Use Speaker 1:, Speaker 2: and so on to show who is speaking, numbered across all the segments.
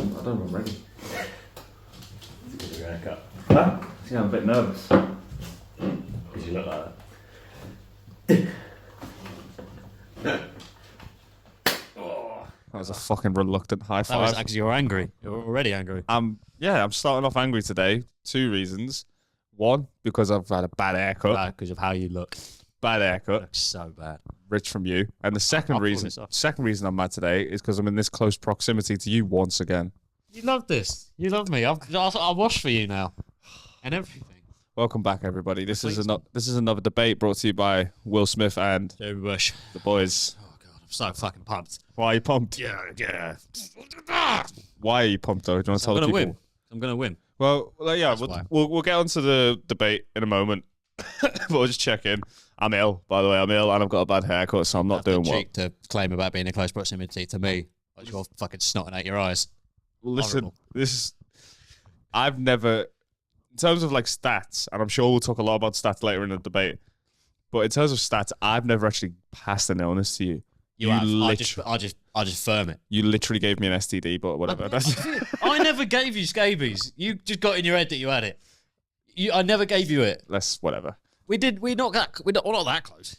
Speaker 1: I don't know, I'm ready.
Speaker 2: It's a good haircut.
Speaker 1: Huh? See, I'm a bit nervous.
Speaker 2: Because you look like that.
Speaker 3: That was a fucking reluctant high
Speaker 2: That was
Speaker 3: five.
Speaker 2: because you're angry. You're already angry.
Speaker 3: I'm starting off angry today. 2 reasons. One, because I've had a bad haircut.
Speaker 2: Because of how you look.
Speaker 3: Bad
Speaker 2: You
Speaker 3: haircut.
Speaker 2: look so bad.
Speaker 3: Rich from you. And the
Speaker 2: I'll pull this off.
Speaker 3: second reason I'm mad today is because I'm in this close proximity to you once again.
Speaker 2: You love this. You love me. I'll wash for you now. And everything.
Speaker 3: Welcome back, everybody. This is another debate brought to you by Will Smith and
Speaker 2: Jeremy Bush.
Speaker 3: the boys.
Speaker 2: Oh, God. I'm so fucking pumped.
Speaker 3: Why are you pumped?
Speaker 2: Yeah.
Speaker 3: Why are you pumped, though? Do you want to tell
Speaker 2: I'm
Speaker 3: the
Speaker 2: going to
Speaker 3: people?
Speaker 2: win. I'm going to win.
Speaker 3: Well, yeah,
Speaker 2: That's why.
Speaker 3: we'll get onto the debate in a moment. But we'll just check in. I'm ill, by the way. I'm ill, and I've got a bad haircut, so I'm not doing well.
Speaker 2: Cheek to claim about being in close proximity to me. Like you're fucking snotting out your eyes.
Speaker 3: Listen,
Speaker 2: Horrible.
Speaker 3: I've never, in terms of like stats, and I'm sure we'll talk a lot about stats later in the debate, but in terms of stats, I've never actually passed an illness to you.
Speaker 2: You have. I just firm it.
Speaker 3: You literally gave me an STD, but whatever.
Speaker 2: I never gave you scabies. You just got in your head that you had it. I never gave you it.
Speaker 3: Whatever.
Speaker 2: We're not that close.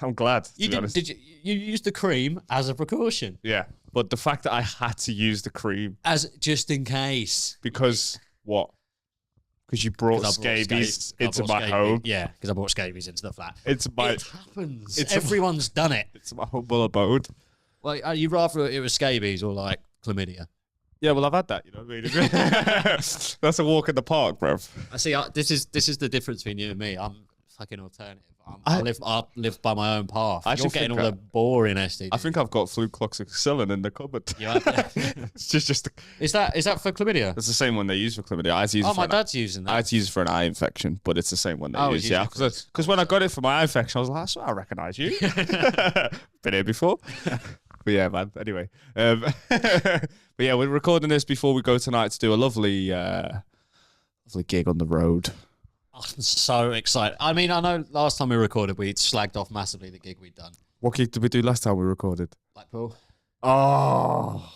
Speaker 3: I'm glad.
Speaker 2: You
Speaker 3: be
Speaker 2: did.
Speaker 3: honest.
Speaker 2: Did you used the cream as a precaution,
Speaker 3: Yeah, but the fact that I had to use the cream
Speaker 2: as just in case.
Speaker 3: because what? Because you brought
Speaker 2: 'Cause I brought
Speaker 3: scabies
Speaker 2: I
Speaker 3: into
Speaker 2: brought
Speaker 3: my
Speaker 2: scabies.
Speaker 3: home.
Speaker 2: Yeah, because I brought scabies into the flat.
Speaker 3: It's my
Speaker 2: It happens.
Speaker 3: it's-
Speaker 2: Everyone's done it.
Speaker 3: it's my humble abode.
Speaker 2: Well, you'd rather it was scabies or like chlamydia.
Speaker 3: Yeah, well, I've had that. You know what I mean? That's a walk in the park, bruv.
Speaker 2: I see. This is the difference between you and me. I'm fucking alternative. I live by my own path.
Speaker 3: I actually
Speaker 2: You're getting
Speaker 3: think
Speaker 2: all the boring STDs.
Speaker 3: I think I've got flucloxacillin in the cupboard.
Speaker 2: You have-
Speaker 3: It's just
Speaker 2: is that for chlamydia?
Speaker 3: it's the same one they use for chlamydia. I had to use it
Speaker 2: Oh,
Speaker 3: for
Speaker 2: my
Speaker 3: an-
Speaker 2: dad's using
Speaker 3: I
Speaker 2: that.
Speaker 3: had to use it for an eye infection, but it's the same one they
Speaker 2: Oh,
Speaker 3: use.
Speaker 2: he's
Speaker 3: Yeah,
Speaker 2: using it
Speaker 3: because when I got it for my eye infection, I was like, I swear I recognise you. Been here before. But yeah, man. Anyway, but yeah, we're recording this before we go tonight to do a lovely gig on the road.
Speaker 2: I'm so excited. I mean, I know last time we recorded, we slagged off massively the gig we'd done.
Speaker 3: What gig did we do last time we recorded?
Speaker 2: Blackpool.
Speaker 3: Oh,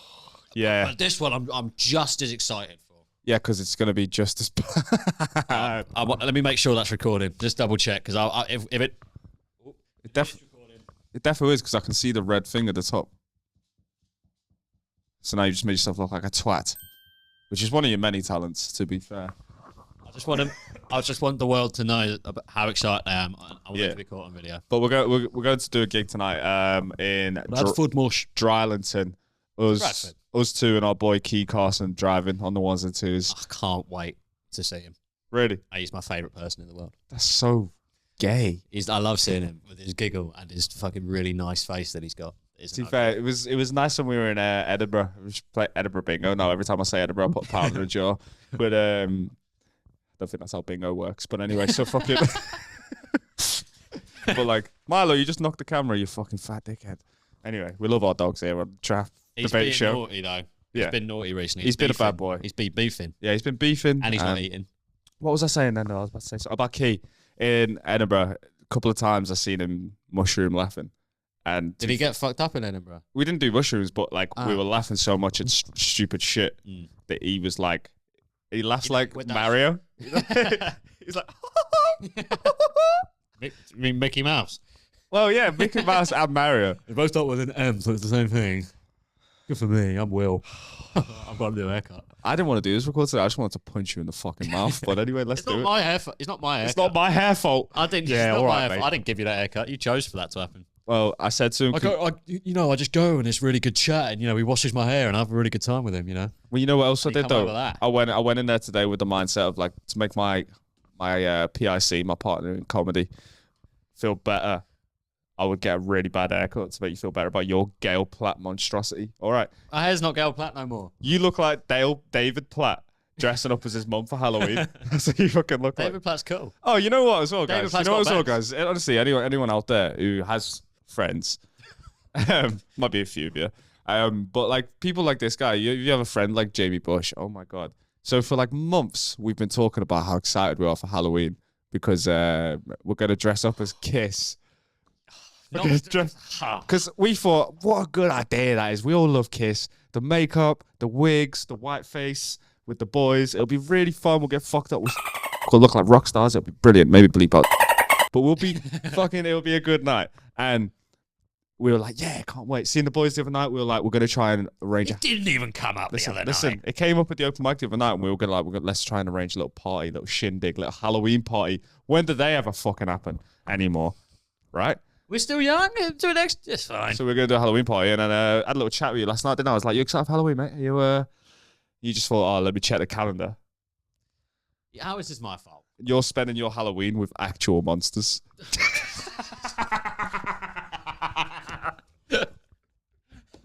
Speaker 3: yeah,
Speaker 2: But this one, I'm just as excited for.
Speaker 3: yeah, because it's gonna be just as bad.
Speaker 2: Let me make sure that's recording. Just double check because if it.
Speaker 3: It definitely is because I can see the red thing at the top. So now you just made yourself look like a twat, which is one of your many talents, to be fair.
Speaker 2: I just want the world to know about how excited I am. I want it to be caught on video.
Speaker 3: But we're going to do a gig tonight in
Speaker 2: Bradford Mush.
Speaker 3: Drylington.
Speaker 2: Bradford.
Speaker 3: Us two and our boy Key Carson driving on the ones and twos.
Speaker 2: I can't wait to see him.
Speaker 3: Really?
Speaker 2: He's my favourite person in the world.
Speaker 3: That's so gay.
Speaker 2: I love seeing him with his giggle and his fucking really nice face that he's got.
Speaker 3: To be fair, it was nice when we were in Edinburgh. We should play Edinburgh bingo. No, every time I say Edinburgh, I put a pound in the jaw. But I don't think that's how bingo works. But anyway, so fucking. But like, Milo, you just knocked the camera, you fucking fat dickhead. Anyway, we love our dogs here on Trap
Speaker 2: He's
Speaker 3: Debate
Speaker 2: been
Speaker 3: Show.
Speaker 2: naughty though.
Speaker 3: Yeah.
Speaker 2: He's been naughty recently.
Speaker 3: He's been a
Speaker 2: beefing.
Speaker 3: bad boy.
Speaker 2: He's been beefing.
Speaker 3: Yeah, he's been beefing.
Speaker 2: And he's not eating.
Speaker 3: What was I saying then? No, I was about to say something about Key in Edinburgh. A couple of times I seen him mushroom laughing. And
Speaker 2: Did he get fucked up in Edinburgh?
Speaker 3: we didn't do mushrooms, but like we were laughing so much at stupid shit that he was like, he laughs like
Speaker 2: with that-
Speaker 3: Mario. He's like,
Speaker 2: You mean Mickey Mouse?
Speaker 3: well, yeah, Mickey Mouse and Mario.
Speaker 2: They both start with an M, so it's the same thing. Good for me. I'm Will. I've got a new haircut.
Speaker 3: I didn't want to do this record today. I just wanted to punch you in the fucking mouth. But anyway, let's
Speaker 2: It's
Speaker 3: do
Speaker 2: not
Speaker 3: it.
Speaker 2: my hair. It's not my haircut.
Speaker 3: It's not my hair fault.
Speaker 2: I didn't.
Speaker 3: Yeah,
Speaker 2: it's not
Speaker 3: all
Speaker 2: my
Speaker 3: right,
Speaker 2: hair.
Speaker 3: mate.
Speaker 2: I didn't give you that haircut. You chose for that to happen.
Speaker 3: Well, I said to him,
Speaker 2: I just go and it's really good chat, and he washes my hair, and I have a really good time with him.
Speaker 3: well, you know what else I
Speaker 2: How do you
Speaker 3: did
Speaker 2: come
Speaker 3: though?
Speaker 2: over that?
Speaker 3: I went in there today with the mindset of like to make my PIC, my partner in comedy, feel better. I would get a really bad haircut to make you feel better about your Gail Platt monstrosity. All right,
Speaker 2: My hair's not Gail Platt no more.
Speaker 3: you look like David Platt dressing up as his mum for Halloween. That's what you fucking look
Speaker 2: David
Speaker 3: like.
Speaker 2: Platt's cool.
Speaker 3: Oh, you know what as well,
Speaker 2: David
Speaker 3: guys?
Speaker 2: Platt's
Speaker 3: You know what
Speaker 2: got
Speaker 3: as well,
Speaker 2: bangs.
Speaker 3: guys? Honestly, anyone out there who has friends, might be a few of you, but like people like this guy, you have a friend like Jamie Bush. Oh my god! So for like months, we've been talking about how excited we are for Halloween because we're gonna dress up as Kiss. Because we thought, what a good idea that is. We all love Kiss. The makeup, the wigs, the white face with the boys. It'll be really fun. We'll get fucked up. We'll look like rock stars. It'll be brilliant. Maybe bleep out. But we'll be fucking, it'll be a good night. And we were like, yeah, can't wait. Seeing the boys the other night, we were like, we're going to try and arrange.
Speaker 2: It didn't even come up the other night.
Speaker 3: It came up at the open mic the other night, and we were going to let's try and arrange a little party, little shindig, little Halloween party. When did they ever fucking happen anymore? Right?
Speaker 2: We're still young. Do next. It's fine.
Speaker 3: So we're going to do a Halloween party, and then I had a little chat with you last night, didn't I? I was like, you excited for Halloween, mate? You just thought, oh, let me check the calendar.
Speaker 2: Yeah, how is this my fault?
Speaker 3: You're spending your Halloween with actual monsters.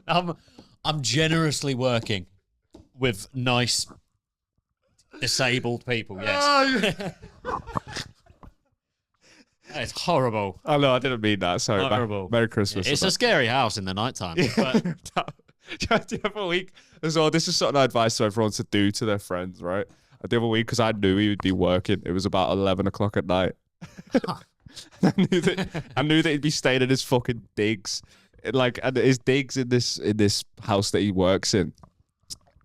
Speaker 2: I'm generously working with nice disabled people. Yes, it's horrible.
Speaker 3: Oh no, I didn't mean that. Sorry.
Speaker 2: Horrible.
Speaker 3: Merry Christmas.
Speaker 2: It's a scary house in the nighttime. But
Speaker 3: the other week as well, this is something I advise to everyone to do to their friends, right? The other week, because I knew he would be working. It was about 11 o'clock at night. I knew that he'd be staying in his fucking digs. And his digs in this house that he works in.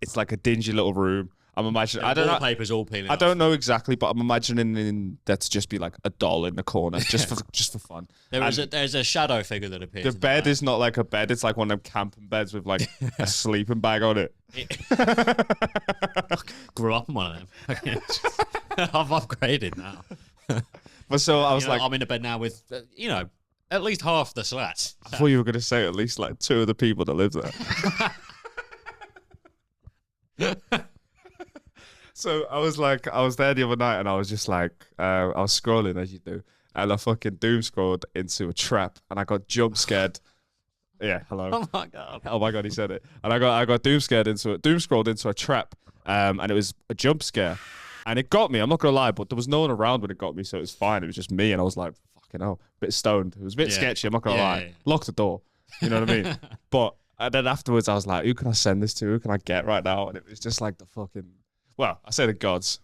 Speaker 3: It's like a dingy little room. I'm imagining. I don't know.
Speaker 2: Wallpaper's all peeling.
Speaker 3: I don't know exactly, but I'm imagining that to just be like a doll in the corner, just for fun.
Speaker 2: There's a shadow figure that appears.
Speaker 3: The bed is not like a bed; it's like one of them camping beds with like a sleeping bag on it.
Speaker 2: Grew up in one of them. I've upgraded now.
Speaker 3: But so I was like,
Speaker 2: I'm in a bed now with at least half the slats.
Speaker 3: I thought you were going to say at least like two of the people that live there. So I was there the other night, and I was just like, I was scrolling as you do, and I fucking doom scrolled into a trap, and I got jump scared. Yeah, hello. Oh my god, he said it. And I got doom scrolled into a trap, and it was a jump scare, and it got me. I'm not gonna lie, but there was no one around when it got me, so it was fine. It was just me, and I was like, fucking hell, a bit stoned. It was a bit sketchy. I'm not gonna lie.
Speaker 2: Yeah.
Speaker 3: Lock the door. You know what I mean? But and then afterwards, I was like, who can I send this to? Who can I get right now? And it was just like the fucking. Well, I say the gods.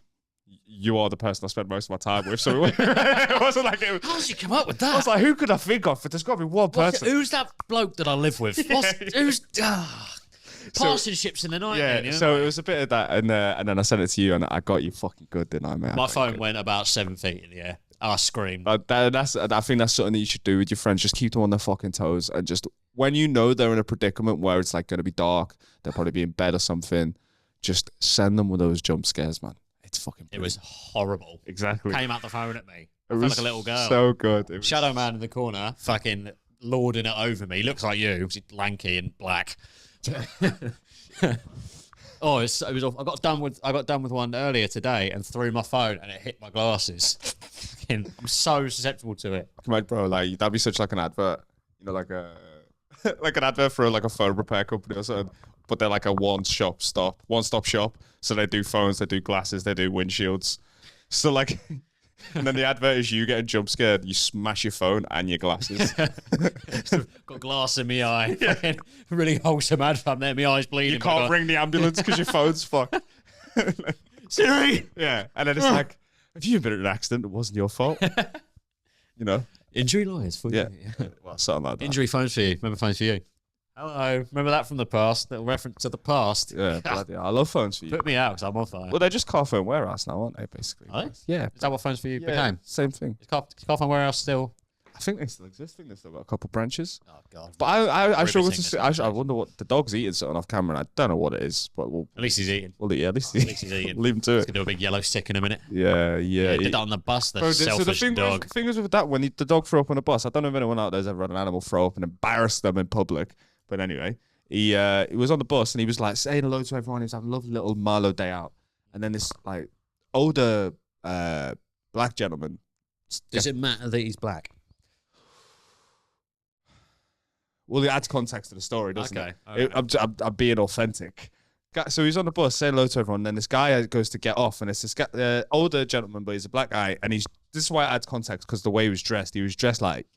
Speaker 3: You are the person I spend most of my time with. So it wasn't like it was.
Speaker 2: How did you come up with that?
Speaker 3: I was like, who could I think of? There's got to be one person.
Speaker 2: Who's that bloke that I live with? Who's passing ships in the night?
Speaker 3: Yeah.
Speaker 2: Man,
Speaker 3: So it was a bit of that, and then I sent it to you, and I got you fucking good, didn't I, man?
Speaker 2: My phone went about 7 feet in the air. I screamed.
Speaker 3: I think that's something that you should do with your friends. Just keep them on their fucking toes, and just when you know they're in a predicament where it's like going to be dark, they'll probably be in bed or something. Just send them with those jump scares, man. It's fucking brilliant.
Speaker 2: It was horrible.
Speaker 3: Exactly.
Speaker 2: Came out the phone at me. I
Speaker 3: It
Speaker 2: felt
Speaker 3: was
Speaker 2: like a little girl.
Speaker 3: so good.
Speaker 2: Shadow man in the corner, fucking lording it over me. Looks like you, he's lanky and black. Oh, it was awful. I got done with one earlier today and threw my phone and it hit my glasses. I'm so susceptible to it.
Speaker 3: Come on, bro. Like that'd be such like an advert. You know, like a like an advert for like a phone repair company or something. But they're like a one-stop shop. So they do phones, they do glasses, they do windshields. So like, and then the advert is you getting jump scared, you smash your phone and your glasses.
Speaker 2: Got glass in my eye. Yeah. Really wholesome advert there. My eye's bleeding.
Speaker 3: You can't ring the ambulance because your phone's fucked.
Speaker 2: Siri.
Speaker 3: Yeah, and then it's like, if you've been in an accident, it wasn't your fault. You know,
Speaker 2: injury lawyers for you.
Speaker 3: Well, something like that.
Speaker 2: Injury phones for you. Remember phones for you. Hello, remember that from the past? Little reference to the past.
Speaker 3: Yeah, bloody hell. I love phones for you.
Speaker 2: Put me out because I'm on fire.
Speaker 3: Well, they're just car phone warehouse now, aren't they? Basically.
Speaker 2: Are they?
Speaker 3: Yeah.
Speaker 2: Is that what phones for you became?
Speaker 3: Same thing.
Speaker 2: Is car phone warehouse still?
Speaker 3: I think they still exist. I think they've still got a couple branches.
Speaker 2: Oh god.
Speaker 3: But I struggle to
Speaker 2: Riveting,
Speaker 3: see. I wonder what the dog's eating something off camera. And I don't know what it is, but
Speaker 2: At least he's eating.
Speaker 3: at least
Speaker 2: He's eating.
Speaker 3: leave him to
Speaker 2: He's
Speaker 3: it.
Speaker 2: gonna do a big yellow stick in a minute.
Speaker 3: Yeah.
Speaker 2: Did that on the bus. The selfish dog.
Speaker 3: The thing is with that, when the dog threw up on a bus, I don't know if anyone out there's ever had an animal throw up and embarrass them in public. But anyway, he was on the bus and he was like saying hello to everyone. He was having a lovely little Marlow day out, and then this like older black gentleman.
Speaker 2: Does it matter that he's black?
Speaker 3: Well, it adds context to the story, doesn't it?
Speaker 2: Okay.
Speaker 3: I'm being authentic. So he's on the bus saying hello to everyone, and then this guy goes to get off, and it's this guy, older gentleman, but he's a black guy, and this is why it adds context, because the way he was dressed like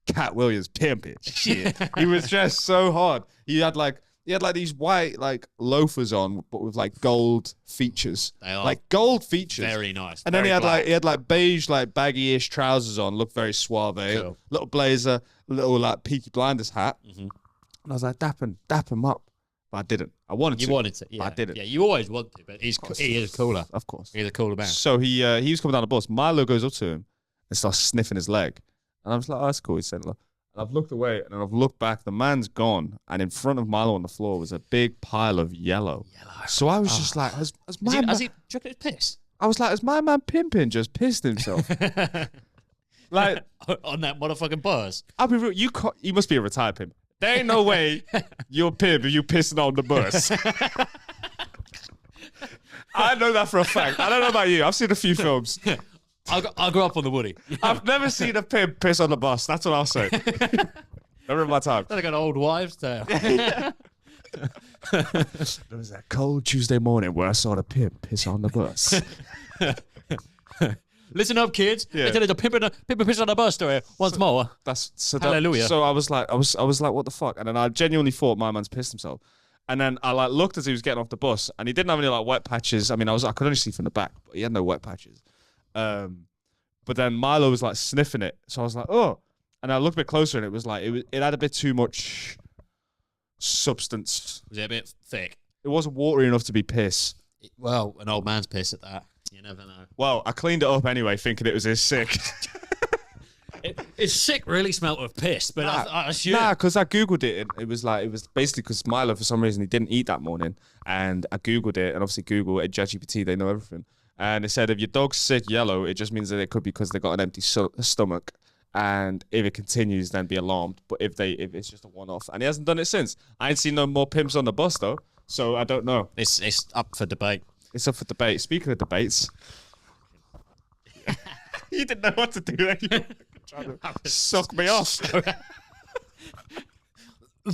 Speaker 3: Cat Williams pimping shit. He was dressed so hard. He had like He had like these white like loafers on, but with like gold features.
Speaker 2: They are
Speaker 3: like gold features.
Speaker 2: very nice.
Speaker 3: And then
Speaker 2: Very
Speaker 3: he had like beige, like baggy-ish trousers on, looked very suave.
Speaker 2: Cool.
Speaker 3: Little blazer, little like Peaky Blinders hat.
Speaker 2: Mhm.
Speaker 3: And I was like, dap him up. But I didn't. I wanted to.
Speaker 2: You wanted to, yeah.
Speaker 3: I didn't.
Speaker 2: Yeah, you always want to, but he is cooler.
Speaker 3: Of course.
Speaker 2: He's a cooler man.
Speaker 3: So he was coming down the bus. Milo goes up to him and starts sniffing his leg. And I was like, oh, that's cool. He said, look. And I've looked away and I've looked back. The man's gone. And in front of Milo on the floor was a big pile of yellow. So I was just like, has my man...
Speaker 2: do you reckon it's piss?
Speaker 3: I was like, has my man Pimpin just pissed himself? Like...
Speaker 2: On that motherfucking bus.
Speaker 3: I'll be real. You must be a retired pimp. There ain't no way you're a pimp if you pissing on the bus. I know that for a fact. I don't know about you. I've seen a few films.
Speaker 2: I grew up on the Woody.
Speaker 3: I've never seen a pimp piss on the bus. That's what I'll say. Never in my time.
Speaker 2: That's like an old wives' tale.
Speaker 3: There was that cold Tuesday morning where I saw the pimp piss on the bus.
Speaker 2: Listen up, kids.
Speaker 3: Yeah.
Speaker 2: I tell you the pimp piss on the bus story once more. Hallelujah.
Speaker 3: So I was like, what the fuck? And then I genuinely thought my man's pissed himself. And then I like looked as he was getting off the bus, and he didn't have any like wet patches. I mean, I could only see from the back, but he had no wet patches. But then Milo was like sniffing it, so I was like, oh. And I looked a bit closer, and it was like it had a bit too much substance.
Speaker 2: Was it a bit thick?
Speaker 3: It wasn't watery enough to be piss.
Speaker 2: Well, an old man's piss at that. You never know.
Speaker 3: Well, I cleaned it up anyway, thinking it was his sick.
Speaker 2: It's sick. Really smelt of piss, but I assume.
Speaker 3: Nah, because I googled it. And it was basically because Milo for some reason he didn't eat that morning, and I googled it, and obviously Google and ChatGPT, they know everything, and it said if your dog's sick yellow, it just means that it could be because they got an empty stomach, and if it continues, then be alarmed. But if it's just a one-off, and he hasn't done it since. I ain't seen no more pimps on the bus though, so I don't know.
Speaker 2: It's up for debate.
Speaker 3: It's up for debate. Speaking of debates, you didn't know what to do. You were trying to suck me off.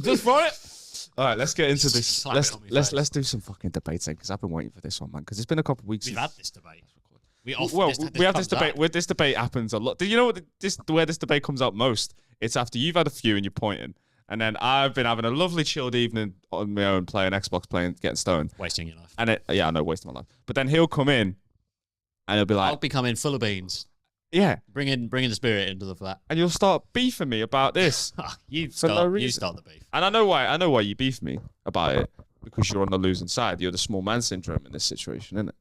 Speaker 2: Just for it.
Speaker 3: All right, let's get into this.
Speaker 2: Slap it on me
Speaker 3: Let's
Speaker 2: face.
Speaker 3: do some fucking debating because I've been waiting for this one, man. Because it's been a couple of weeks.
Speaker 2: We've had this debate. We
Speaker 3: have this debate. Where this debate happens a lot. Do you know what where this debate comes out most? It's after you've had a few and you're pointing, and then I've been having a lovely chilled evening on my own, playing Xbox, getting stoned,
Speaker 2: Wasting your life.
Speaker 3: and I know, wasting my life. But then he'll come in, and he'll be like,
Speaker 2: I'll be coming full of beans.
Speaker 3: yeah,
Speaker 2: Bringing the spirit into the flat.
Speaker 3: and you'll start beefing me about this.
Speaker 2: You
Speaker 3: For no
Speaker 2: start
Speaker 3: reason.
Speaker 2: the beef.
Speaker 3: And I know why you beef me about it, because you're on the losing side. You're the small man syndrome in this situation, isn't it?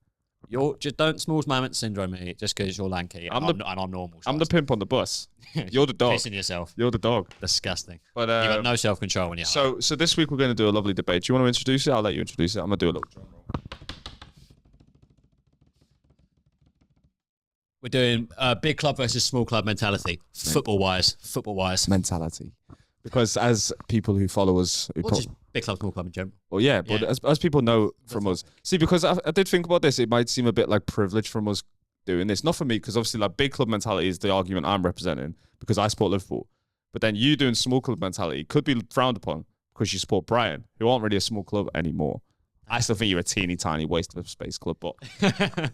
Speaker 2: You're just don't small moment syndrome me just because you're lanky. I'm normal.
Speaker 3: I'm the pimp on the bus. You're the dog.
Speaker 2: Pissing yourself.
Speaker 3: You're the dog.
Speaker 2: Disgusting.
Speaker 3: But
Speaker 2: You got no self control when you're high.
Speaker 3: so this week we're going to do a lovely debate. Do you want to introduce it? I'll let you introduce it. I'm going to do a little drum roll.
Speaker 2: We're doing big club versus small club mentality. Football wise.
Speaker 3: Mentality. Because as people who follow us,
Speaker 2: Or just big club, small club in general.
Speaker 3: well, yeah, but
Speaker 2: Yeah.
Speaker 3: as people know from us, see, because I did think about this, it might seem a bit like privilege from us doing this. Not for me, because obviously, like big club mentality is the argument I'm representing because I support Liverpool. But then you doing small club mentality could be frowned upon because you support Brighton, who aren't really a small club anymore. I still think you're a teeny tiny waste of space club, but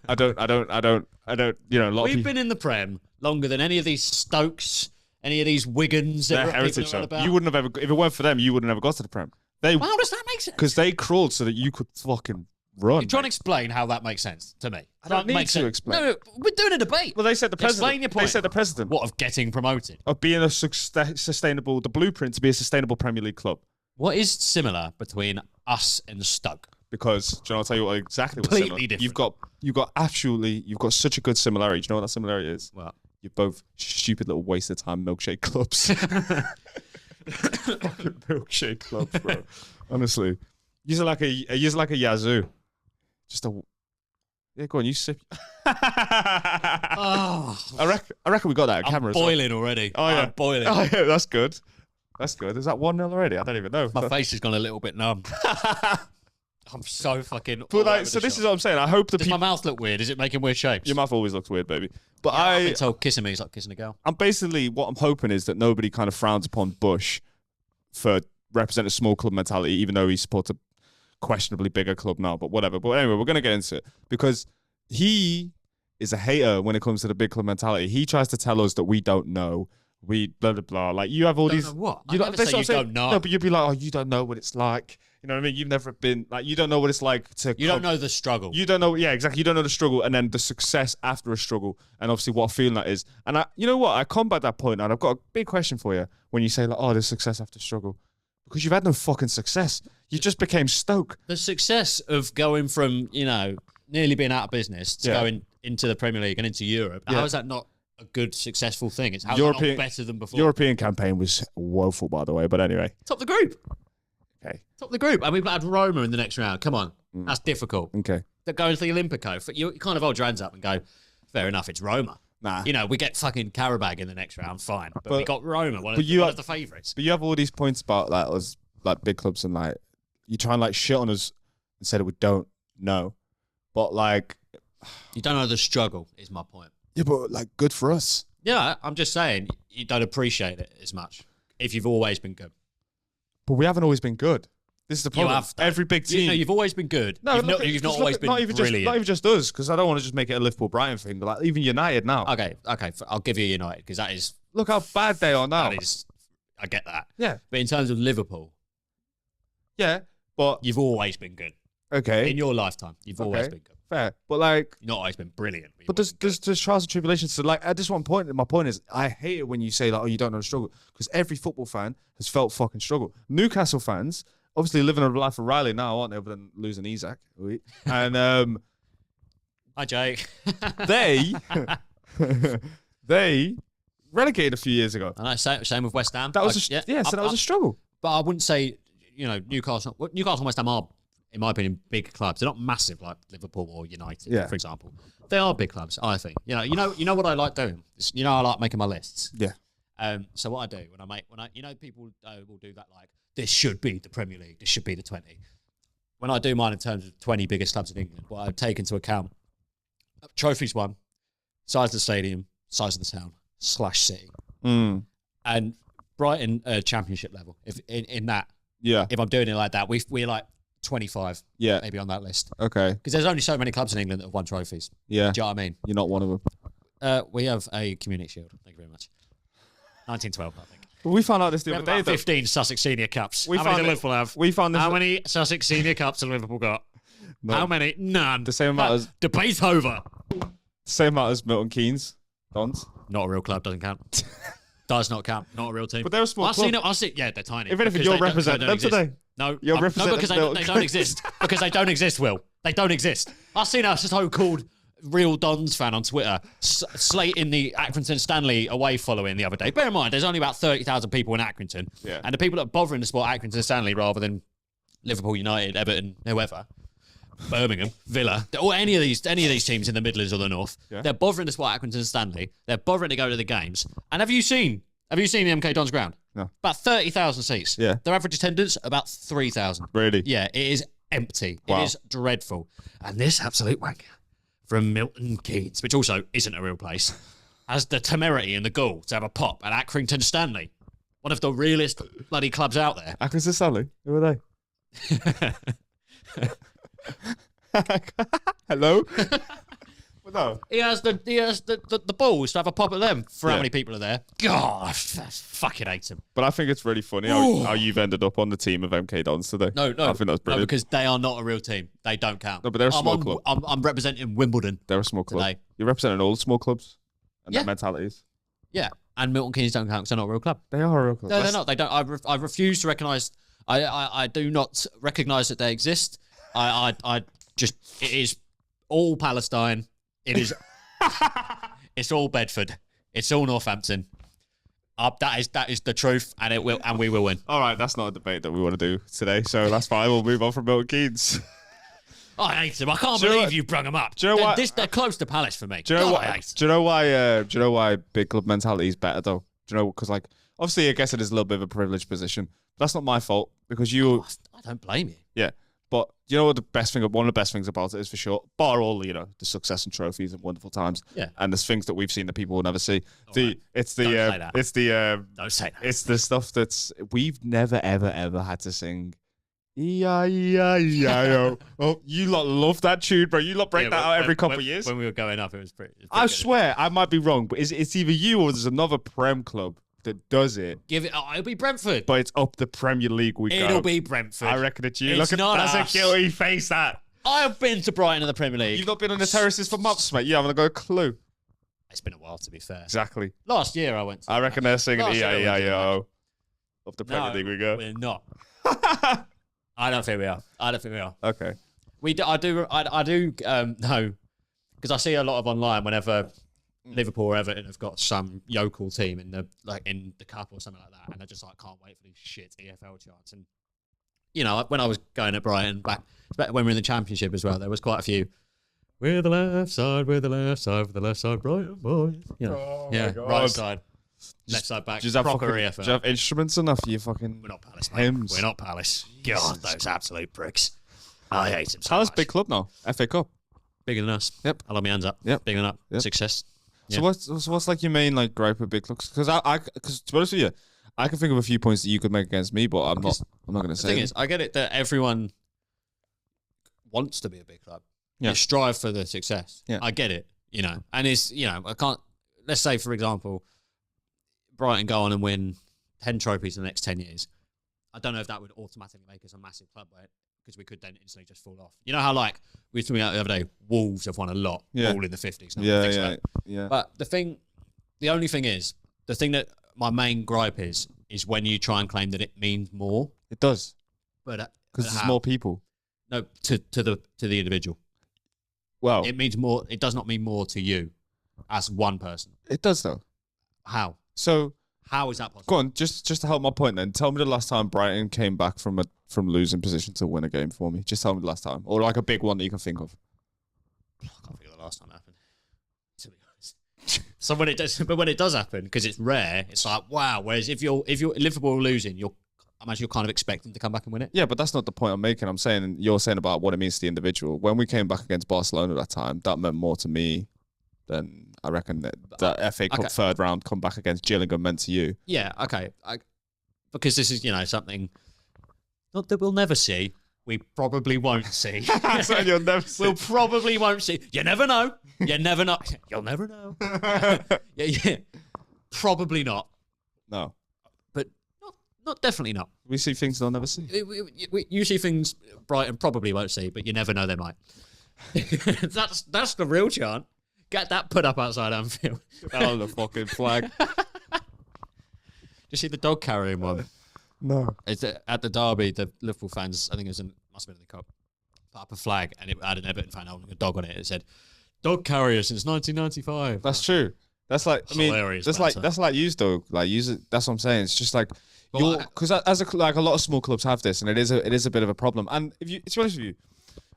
Speaker 3: I don't. You know, a lot of
Speaker 2: We've
Speaker 3: people,
Speaker 2: been in the Prem longer than any of these Stokes, any of these Wigans.
Speaker 3: their heritage. So you wouldn't have ever. If it weren't for them, you would have never got to the Prem. They
Speaker 2: How does that make sense?
Speaker 3: because they crawled so that you could fucking run.
Speaker 2: You're trying to
Speaker 3: mate.
Speaker 2: explain how that makes sense to me.
Speaker 3: I don't need to explain.
Speaker 2: No, we're doing a debate.
Speaker 3: Well, they said the president.
Speaker 2: Explain your point.
Speaker 3: They said the president
Speaker 2: What of getting promoted?
Speaker 3: of being a sustainable, the blueprint to be a sustainable Premier League club.
Speaker 2: What is similar between us and Stoke?
Speaker 3: Because do you know, I'll tell you what exactly what's
Speaker 2: Completely
Speaker 3: similar.
Speaker 2: different.
Speaker 3: You've got such a good similarity. Do you know what that similarity is?
Speaker 2: Well,
Speaker 3: You're both stupid little waste of time milkshake clubs. Milkshake clubs, bro. Honestly, use like a Yazoo. Just a yeah. Go on, you sip.
Speaker 2: oh,
Speaker 3: I reckon we got that on
Speaker 2: I'm
Speaker 3: camera. as well.
Speaker 2: boiling already.
Speaker 3: Oh yeah,
Speaker 2: I'm boiling.
Speaker 3: Oh yeah, that's good. That's good. Is that 1-0 already? I don't even know.
Speaker 2: My face has gone a little bit numb. I'm so fucking.
Speaker 3: But like, so this is what I'm saying. I hope the
Speaker 2: Does my
Speaker 3: people.
Speaker 2: mouth look weird? Is it making weird shapes?
Speaker 3: Your mouth always looks weird, baby. But
Speaker 2: I've been told kissing me is like kissing a girl.
Speaker 3: I'm basically what I'm hoping is that nobody kind of frowns upon Bush for representing a small club mentality, even though he supports a questionably bigger club now. But whatever. But anyway, we're gonna get into it because he is a hater when it comes to the big club mentality. He tries to tell us that we don't know. we blah blah blah. Like you have all
Speaker 2: Don't
Speaker 3: these.
Speaker 2: know what?
Speaker 3: You
Speaker 2: I never say you don't know.
Speaker 3: No, but you'd be like, oh, you don't know what it's like. You know what I mean? You've never been like, you don't know what it's like to.
Speaker 2: You don't know the struggle.
Speaker 3: You don't know, yeah, exactly. You don't know the struggle, and then the success after a struggle, and obviously what a feeling that is. And you know what? I combat that point, and I've got a big question for you when you say like, oh, there's success after struggle, because you've had no fucking success. You just became Stoke.
Speaker 2: The success of going from nearly being out of business to going into the Premier League and into Europe. How is that not a good, successful thing? It's how not better than before.
Speaker 3: European campaign was woeful, by the way. But anyway,
Speaker 2: top of the group.
Speaker 3: Okay.
Speaker 2: Top of the group. And we've had Roma in the next round. Come on. That's difficult.
Speaker 3: Okay.
Speaker 2: They're going to the Olympico. You kind of hold your hands up and go, fair enough, it's Roma.
Speaker 3: Nah.
Speaker 2: We get fucking Karabag in the next round, fine. But we got Roma, one of the favourites.
Speaker 3: But you have all these points about like us, like big clubs, and like you try and like shit on us and say that we don't know. But like,
Speaker 2: you don't know the struggle, is my point.
Speaker 3: Yeah, but like, good for us.
Speaker 2: Yeah, I'm just saying, you don't appreciate it as much if you've always been good.
Speaker 3: But we haven't always been good. This is the problem.
Speaker 2: You have,
Speaker 3: every big team.
Speaker 2: You've always been good.
Speaker 3: No,
Speaker 2: you've not always been brilliant.
Speaker 3: Not even just us, because I don't want to just make it a Liverpool-Brighton thing, but like even United now.
Speaker 2: Okay, I'll give you United, because that is...
Speaker 3: Look how bad they are now.
Speaker 2: I get that.
Speaker 3: Yeah.
Speaker 2: But in terms of Liverpool...
Speaker 3: Yeah, but...
Speaker 2: You've always been good.
Speaker 3: Okay.
Speaker 2: In your lifetime, you've always been good.
Speaker 3: Fair. But like...
Speaker 2: You've not always been brilliant.
Speaker 3: But there's trials and tribulations. So like, at this one point, my point is, I hate it when you say like, oh, you don't know the struggle. Because every football fan has felt fucking struggle. Newcastle fans, obviously living a life of Riley now, aren't they? Other than losing Isaac. And
Speaker 2: hi, Jake.
Speaker 3: they relegated a few years ago.
Speaker 2: And same with West Ham.
Speaker 3: That was that was a struggle.
Speaker 2: But I wouldn't say, Newcastle and West Ham are, in my opinion, big clubs. They're not massive like Liverpool or United, for example. They are big clubs, I think. You know what I like doing. I like making my lists.
Speaker 3: Yeah.
Speaker 2: So what I do when people will do that, like, this should be the Premier League, this should be the 20. When I do mine in terms of 20 biggest clubs in England, what I take into account, trophies won, size of the stadium, size of the town, /city. And Brighton championship level. If in that, if I'm doing it like that, we're like 25, maybe on that list.
Speaker 3: Okay.
Speaker 2: Because there's only so many clubs in England that have won trophies.
Speaker 3: Yeah.
Speaker 2: Do you know what I mean?
Speaker 3: You're not one of them.
Speaker 2: We have a Community Shield. Thank you very much. 1912, I think.
Speaker 3: We found out this the other day.
Speaker 2: 15 Sussex Senior Cups. How many do Liverpool have? How many Sussex Senior Cups have Liverpool got? None. How many? None.
Speaker 3: The same amount as...
Speaker 2: Debate over.
Speaker 3: Same amount as Milton Keynes. Dons.
Speaker 2: Not a real club, doesn't count. Does not count. Not a real team.
Speaker 3: But they're a small club.
Speaker 2: I've seen, yeah, they're tiny.
Speaker 3: If anything, you're representing them today.
Speaker 2: No,
Speaker 3: you're representing
Speaker 2: because they don't exist. Because they don't exist, Will. They don't exist. I've seen a so-called real Dons fan on Twitter slating the Accrington Stanley away following the other day. Bear in mind, there's only about 30,000 people in Accrington.
Speaker 3: Yeah.
Speaker 2: And the people that are bothering to support Accrington Stanley rather than Liverpool, United, Everton, whoever, Birmingham, Villa, or any of these teams in the Midlands or the North, they're bothering to support Accrington Stanley. They're bothering to go to the games. And have you seen the MK Dons ground?
Speaker 3: No.
Speaker 2: About 30,000 seats.
Speaker 3: Yeah.
Speaker 2: Their average attendance, about 3,000.
Speaker 3: Really?
Speaker 2: Yeah, it is empty.
Speaker 3: Wow.
Speaker 2: It is dreadful. And this absolute wanker from Milton Keynes, which also isn't a real place, has the temerity and the gall to have a pop at Accrington Stanley, one of the realest bloody clubs out there.
Speaker 3: Accrington Stanley? Who are they? Hello? Well, no.
Speaker 2: He has the balls to have a pop at them for how many people are there. God, I fucking hate him.
Speaker 3: But I think it's really funny how you've ended up on the team of MK Dons today.
Speaker 2: No.
Speaker 3: I think that's brilliant.
Speaker 2: No, because they are not a real team. They don't count.
Speaker 3: No, but they're a small club.
Speaker 2: I'm representing Wimbledon.
Speaker 3: They're a small club.
Speaker 2: Today.
Speaker 3: You're representing all the small clubs and their mentalities.
Speaker 2: Yeah, and Milton Keynes don't count because they're not a real club.
Speaker 3: They are a real club.
Speaker 2: No, they're not. They don't. I refuse to recognise. I do not recognise that they exist. I just, it is all Palestine. It is. It's all Bedford. It's all Northampton. That is the truth, and we will win.
Speaker 3: All right, that's not a debate that we want to do today, so that's fine. We'll move on from Milton Keynes.
Speaker 2: I hate them. I can't believe you brung them up.
Speaker 3: Do you know why?
Speaker 2: They're close to Palace for me.
Speaker 3: Do you know why big club mentality is better though? Do you know? Because like obviously, I guess it is a little bit of a privileged position. But that's not my fault because you.
Speaker 2: I don't blame you.
Speaker 3: Yeah. But you know what one of the best things about it is for sure, bar all the success and trophies and wonderful times.
Speaker 2: Yeah.
Speaker 3: And there's things that we've seen that people will never see.
Speaker 2: Don't say that.
Speaker 3: It's the stuff that's we've never ever had to sing. E-I-E-I-E-I-O. Oh, you lot love that tune, bro. You lot break that out every couple of years.
Speaker 2: When we were going up, it was pretty
Speaker 3: I swear, I might be wrong, but it's either you or there's another Prem club that does it.
Speaker 2: Give it. Oh, it'll be Brentford.
Speaker 3: But it's up the Premier League we go.
Speaker 2: It'll be Brentford.
Speaker 3: I reckon it's you.
Speaker 2: It's
Speaker 3: Look at
Speaker 2: not
Speaker 3: that's
Speaker 2: us.
Speaker 3: a guilty face. That
Speaker 2: I've been to Brighton in the Premier League.
Speaker 3: you've not been on the terraces for months, mate. You haven't got a clue.
Speaker 2: It's been a while, to be fair.
Speaker 3: Exactly.
Speaker 2: Last year I went to.
Speaker 3: I reckon they're singing
Speaker 2: Last year I went to the
Speaker 3: E-I-E-I-O. Up the Premier
Speaker 2: No,
Speaker 3: League we go.
Speaker 2: we're not. I don't think we are.
Speaker 3: Okay.
Speaker 2: I do no, because I see a lot of online whenever Liverpool or Everton have got some yokel team in the cup or something like that, and they're just like, can't wait for these shit EFL chants. And you know, when I was going at Brighton back when we were in the Championship as well, there was quite a few. We're the left side, we're the left side, Brighton boys. You know,
Speaker 3: Oh
Speaker 2: yeah,
Speaker 3: my God.
Speaker 2: right side, left side back,
Speaker 3: Just have
Speaker 2: proper
Speaker 3: fucking,
Speaker 2: EFL.
Speaker 3: do you have instruments enough for your fucking
Speaker 2: We're not Palace, mate.
Speaker 3: hymns?
Speaker 2: We're not Palace. God, those absolute pricks. I hate them so
Speaker 3: Palace
Speaker 2: much.
Speaker 3: big club now. FA Cup.
Speaker 2: Bigger than us.
Speaker 3: Yep.
Speaker 2: I'll have my hands up.
Speaker 3: Yep.
Speaker 2: Bigger than up.
Speaker 3: Yep.
Speaker 2: Success.
Speaker 3: So
Speaker 2: Yeah.
Speaker 3: what's like your main like gripe with big clubs? Because because to be honest with you, I can think of a few points that you could make against me, but I'm not going to
Speaker 2: The
Speaker 3: say
Speaker 2: thing
Speaker 3: them.
Speaker 2: is, I get it that everyone wants to be a big club.
Speaker 3: Yeah.
Speaker 2: You strive for the success.
Speaker 3: Yeah.
Speaker 2: I get it, you know. And it's, you know, I can't, let's say, for example, Brighton go on and win 10 trophies in the next 10 years. I don't know if that would automatically make us a massive club, right? Because we could then instantly just fall off. You know how, like, we were talking about the other day, Wolves have won a lot,
Speaker 3: Yeah.
Speaker 2: all in the 50s.
Speaker 3: Yeah.
Speaker 2: But the only thing is, the thing that my main gripe is when you try and claim that it means more.
Speaker 3: It does
Speaker 2: But
Speaker 3: because there's
Speaker 2: how?
Speaker 3: more people.
Speaker 2: No, to the individual.
Speaker 3: Well,
Speaker 2: It means more. It does not mean more to you as one person.
Speaker 3: it does though.
Speaker 2: How?
Speaker 3: So
Speaker 2: How is that possible?
Speaker 3: go on, just to help my point. Then tell me the last time Brighton came back from losing position to win a game for me. Just tell me the last time, or like a big one that you can think of.
Speaker 2: I can't think of the last time it happened. To be honest. So when it does happen, because it's rare, it's like wow. Whereas if you're Liverpool losing, I imagine you're kind of expecting to come back and win it.
Speaker 3: Yeah, but that's not the point I'm making. I'm saying you're saying about what it means to the individual. When we came back against Barcelona that time, that meant more to me than I reckon that FA Cup
Speaker 2: Okay.
Speaker 3: third round come back against Gillingham meant to you.
Speaker 2: Yeah. Okay. Because this is something not that we'll never see. We probably won't see.
Speaker 3: So you'll never see.
Speaker 2: We'll probably won't see. You never know. You never know. You'll never know. Yeah. Probably not.
Speaker 3: No,
Speaker 2: But not definitely not.
Speaker 3: we see things they'll never see.
Speaker 2: You see things Brighton probably won't see, but you never know they might. That's the real chant. Get that put up outside Anfield.
Speaker 3: Oh, the fucking flag.
Speaker 2: You see the dog carrying one?
Speaker 3: No.
Speaker 2: It's at the derby. The Liverpool fans, I think must have been in the cup, put up a flag, and it had an Everton fan holding a dog on it. It said, "Dog carrier since 1995."
Speaker 3: That's true. That's like
Speaker 2: Hilarious
Speaker 3: that's like used though. Like use it. That's what I'm saying. It's just like
Speaker 2: Well,
Speaker 3: because as a like a lot of small clubs have this, and it is a bit of a problem. And if you, to be honest with you,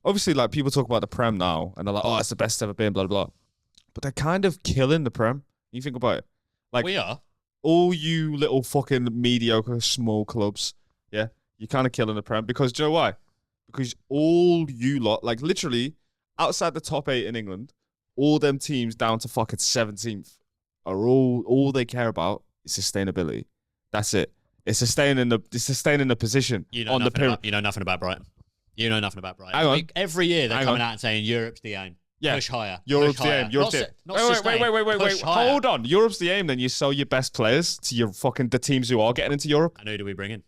Speaker 3: obviously like people talk about the Prem now, and they're like, oh, it's the best it's ever been, blah blah blah. But they're kind of killing the Prem. You think about it, like
Speaker 2: we are.
Speaker 3: all you little fucking mediocre small clubs, yeah, you're kind of killing the Prem because do you know why? Because all you lot, like literally outside the top 8 in England, all them teams down to fucking 17th are all they care about is sustainability. That's it. It's sustaining the position on the pyramid.
Speaker 2: You know nothing about Brighton. You know nothing about Brighton.
Speaker 3: Hang on.
Speaker 2: Every year they're
Speaker 3: Hang
Speaker 2: coming
Speaker 3: on.
Speaker 2: out and saying Europe's the aim.
Speaker 3: Yeah.
Speaker 2: Push higher.
Speaker 3: Europe's
Speaker 2: push
Speaker 3: the
Speaker 2: higher.
Speaker 3: aim. Europe's
Speaker 2: Not
Speaker 3: the
Speaker 2: su- not
Speaker 3: wait,
Speaker 2: sustain,
Speaker 3: wait.
Speaker 2: push higher.
Speaker 3: Hold on. Europe's the aim. Then you sell your best players to your fucking the teams who are getting into Europe.
Speaker 2: And who do we bring in?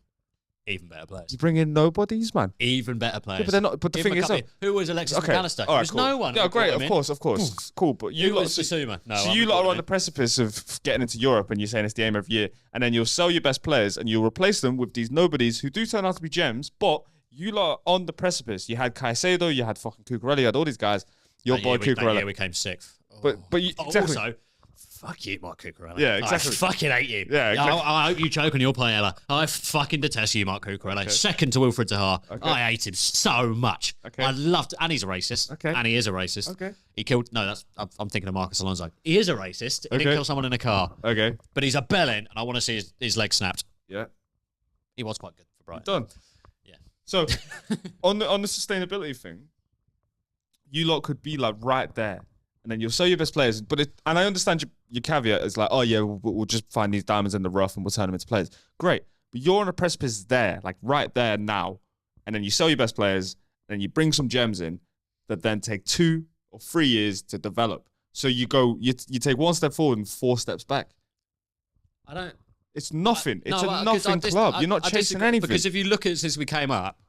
Speaker 2: Even better players.
Speaker 3: You bring in nobodies, man.
Speaker 2: Even better players.
Speaker 3: Yeah, but they're not. But the
Speaker 2: Give them
Speaker 3: thing
Speaker 2: a
Speaker 3: is,
Speaker 2: couple of- who was Alexis
Speaker 3: okay,
Speaker 2: McAllister?
Speaker 3: all right,
Speaker 2: There's
Speaker 3: cool.
Speaker 2: no one.
Speaker 3: Yeah,
Speaker 2: who
Speaker 3: great.
Speaker 2: brought him
Speaker 3: Of course, cool. But
Speaker 2: in. Who
Speaker 3: lot-
Speaker 2: was Basuma? No,
Speaker 3: So
Speaker 2: I
Speaker 3: you
Speaker 2: haven't
Speaker 3: lot
Speaker 2: brought
Speaker 3: are
Speaker 2: him
Speaker 3: on the
Speaker 2: in.
Speaker 3: precipice of getting into Europe, and you're saying it's the aim every year, and then you'll sell your best players, and you'll replace them with these nobodies who do turn out to be gems. But you lot are on the precipice. You had Caicedo, you had fucking Cucurella, you had all these guys. Your
Speaker 2: That
Speaker 3: boy
Speaker 2: year
Speaker 3: Cucurella.
Speaker 2: we came sixth.
Speaker 3: But you, exactly.
Speaker 2: Also, fuck you, Mark Cucurella.
Speaker 3: Yeah, exactly.
Speaker 2: I fucking hate you.
Speaker 3: Yeah, exactly.
Speaker 2: I hope you choke on your paella. I fucking detest you, Mark Cucurella. Second to Wilfred Zaha.
Speaker 3: Okay.
Speaker 2: I hate him so much.
Speaker 3: Okay.
Speaker 2: I loved, and he's a racist.
Speaker 3: Okay.
Speaker 2: And he is a racist.
Speaker 3: Okay.
Speaker 2: He killed. No, I'm thinking of Marcus Alonso. He is a racist. He
Speaker 3: Okay.
Speaker 2: didn't kill someone in a car,
Speaker 3: Okay.
Speaker 2: but he's a bellend, and I want to see his leg snapped.
Speaker 3: Yeah.
Speaker 2: He was quite good for Brighton.
Speaker 3: Done.
Speaker 2: Yeah.
Speaker 3: So on the sustainability thing, you lot could be like right there, and then you'll sell your best players. But and I understand your caveat is like, oh yeah, we'll just find these diamonds in the rough and we'll turn them into players. Great, but you're on a precipice there, like right there now, and then you sell your best players, and you bring some gems in that then take 2 or 3 years to develop. So you take one step forward and 4 steps back.
Speaker 2: I don't.
Speaker 3: It's nothing. It's
Speaker 2: No,
Speaker 3: a
Speaker 2: 'cause
Speaker 3: nothing club. You're not chasing
Speaker 2: disagree,
Speaker 3: anything.
Speaker 2: because if you look at since we came up,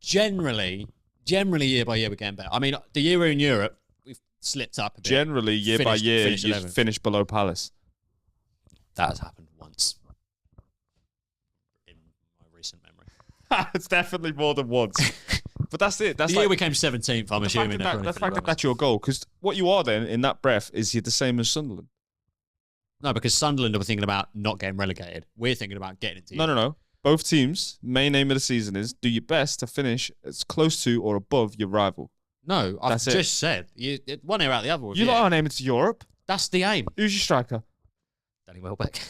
Speaker 2: generally year by year we're getting better. I mean, the year we're in Europe, we've slipped up a bit.
Speaker 3: Generally, year by year,
Speaker 2: finished
Speaker 3: you
Speaker 2: 11th.
Speaker 3: finish below Palace.
Speaker 2: That has happened once in my recent memory.
Speaker 3: It's definitely more than once. But that's it. That's
Speaker 2: The year we came 17th, I'm assuming.
Speaker 3: the fact that that's your goal. Because what you are then, in that breath, is you're the same as Sunderland.
Speaker 2: No, because Sunderland are thinking about not getting relegated. We're thinking about getting into
Speaker 3: No. Both teams' main aim of the season is do your best to finish as close to or above your rival.
Speaker 2: No, I've
Speaker 3: That's it.
Speaker 2: just said. One ear out the other.
Speaker 3: You lot aren't aiming to Europe.
Speaker 2: That's the aim.
Speaker 3: Who's your striker?
Speaker 2: Danny Welbeck.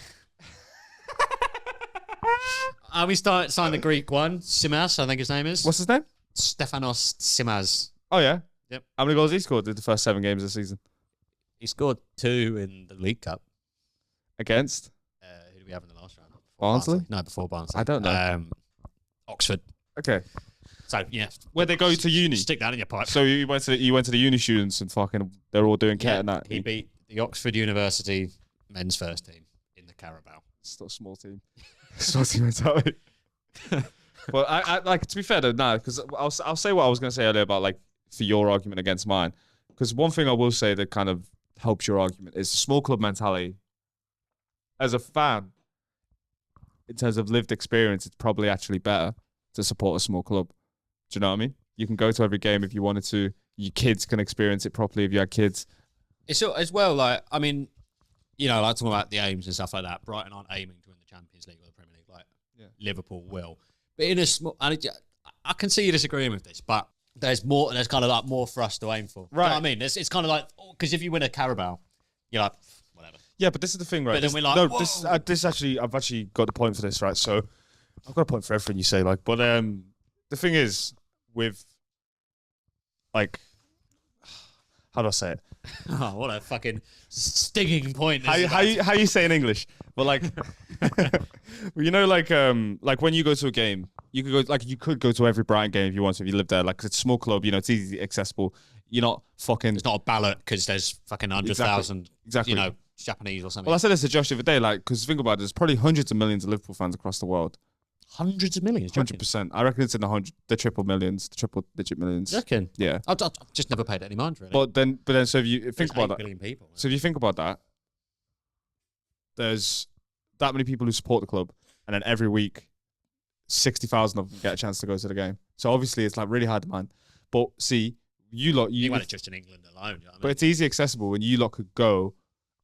Speaker 2: We signed the Greek one, Simas, I think his name is.
Speaker 3: What's his name?
Speaker 2: Stefanos Simas.
Speaker 3: Oh, yeah?
Speaker 2: Yep.
Speaker 3: How many goals he scored in the first 7 games of the season?
Speaker 2: He scored 2 in the League Cup.
Speaker 3: Against?
Speaker 2: Who did we have in the last round?
Speaker 3: Barnsley?
Speaker 2: No, before Barnsley.
Speaker 3: I don't know.
Speaker 2: Oxford.
Speaker 3: Okay.
Speaker 2: So, yeah.
Speaker 3: Where they go to uni?
Speaker 2: Stick that in your pipe.
Speaker 3: So you went to the uni students and fucking they're all doing cat and that.
Speaker 2: He beat the Oxford University men's first team in the Carabao.
Speaker 3: Still a small team. Small team mentality. But I like, to be fair though, because I'll say what I was going to say earlier about like for your argument against mine. Because one thing I will say that kind of helps your argument is small club mentality. As a fan, in terms of lived experience, it's probably actually better to support a small club. Do you know what I mean? You can go to every game if you wanted to. Your kids can experience it properly if you had kids.
Speaker 2: It's as well, like, I mean, you know, like talking about the aims and stuff like that. Brighton aren't aiming to win the Champions League or the Premier League like Liverpool will. But in a small, and I can see you disagreeing with this, but there's kind of like more for us to aim for.
Speaker 3: Right.
Speaker 2: You know what I mean? It's kind of like, because if you win a Carabao, you're like, whatever.
Speaker 3: Yeah, but this is the thing, right?
Speaker 2: But then we're like,
Speaker 3: this actually, I've actually got the point for this, right? So I've got a point for everything you say, like, but the thing is with, like, how do I say it?
Speaker 2: Oh, what a fucking stinging point!
Speaker 3: How you say in English? But like, you know, like when you go to a game, you could go to every Brighton game if you want to, if you live there. Like, 'cause it's a small club, you know, it's easy accessible. You're not fucking.
Speaker 2: It's not a ballot because there's fucking 100,000,
Speaker 3: exactly.
Speaker 2: you know, Japanese or something.
Speaker 3: Well, I said this to Josh the other day, like, because think about it, there's probably hundreds of millions of Liverpool fans across the world.
Speaker 2: Hundreds of millions.
Speaker 3: 100%. I reckon it's in the triple digit millions.
Speaker 2: You reckon?
Speaker 3: Yeah.
Speaker 2: I've just never paid any mind, really.
Speaker 3: But then, so if you think
Speaker 2: There's
Speaker 3: about
Speaker 2: 8
Speaker 3: that,
Speaker 2: billion people.
Speaker 3: so if you think about that, there's that many people who support the club, and then every week, 60,000 of them get a chance to go to the game. So obviously, it's like really high demand. But see, you
Speaker 2: want it just in England alone. You know what I mean?
Speaker 3: but it's easy accessible when you lot could go,